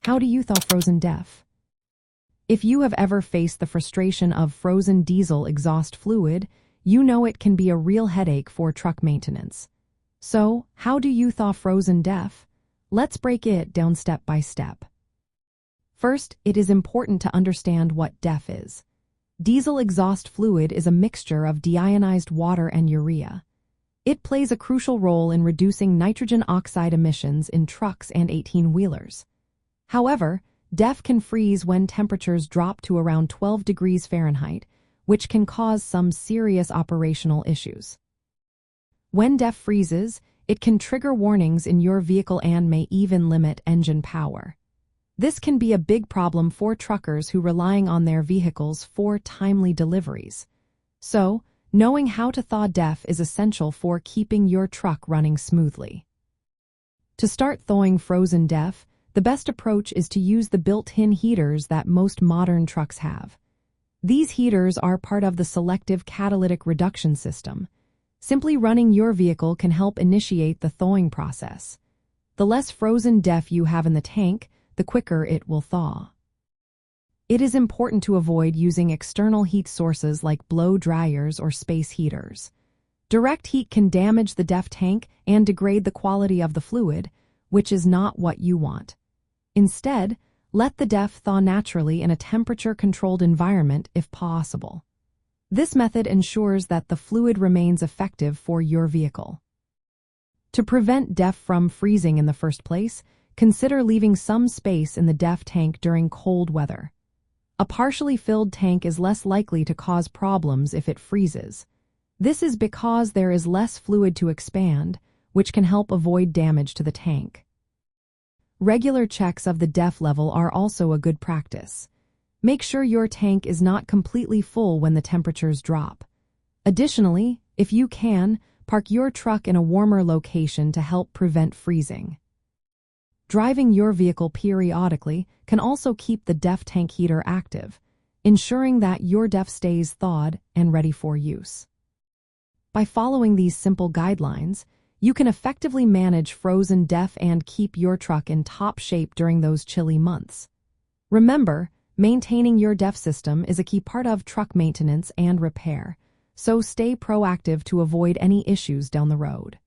How do you thaw frozen DEF? If you have ever faced the frustration of frozen diesel exhaust fluid, you know it can be a real headache for truck maintenance. So, how do you thaw frozen DEF? Let's break it down step by step. First, it is important to understand what DEF is. Diesel exhaust fluid is a mixture of deionized water and urea. It plays a crucial role in reducing nitrogen oxide emissions in trucks and 18-wheelers. However, DEF can freeze when temperatures drop to around 12 degrees Fahrenheit, which can cause some serious operational issues. When DEF freezes, it can trigger warnings in your vehicle and may even limit engine power. This can be a big problem for truckers who rely on their vehicles for timely deliveries. So, knowing how to thaw DEF is essential for keeping your truck running smoothly. To start thawing frozen DEF, the best approach is to use the built-in heaters that most modern trucks have. These heaters are part of the selective catalytic reduction system. Simply running your vehicle can help initiate the thawing process. The less frozen DEF you have in the tank, the quicker it will thaw. It is important to avoid using external heat sources like blow dryers or space heaters. Direct heat can damage the DEF tank and degrade the quality of the fluid, which is not what you want. Instead, let the DEF thaw naturally in a temperature-controlled environment if possible. This method ensures that the fluid remains effective for your vehicle. To prevent DEF from freezing in the first place, consider leaving some space in the DEF tank during cold weather. A partially filled tank is less likely to cause problems if it freezes. This is because there is less fluid to expand, which can help avoid damage to the tank. Regular checks of the DEF level are also a good practice. Make sure your tank is not completely full when the temperatures drop. Additionally, if you can, park your truck in a warmer location to help prevent freezing. Driving your vehicle periodically can also keep the DEF tank heater active, ensuring that your DEF stays thawed and ready for use. By following these simple guidelines, you can effectively manage frozen DEF and keep your truck in top shape during those chilly months. Remember, maintaining your DEF system is a key part of truck maintenance and repair, so stay proactive to avoid any issues down the road.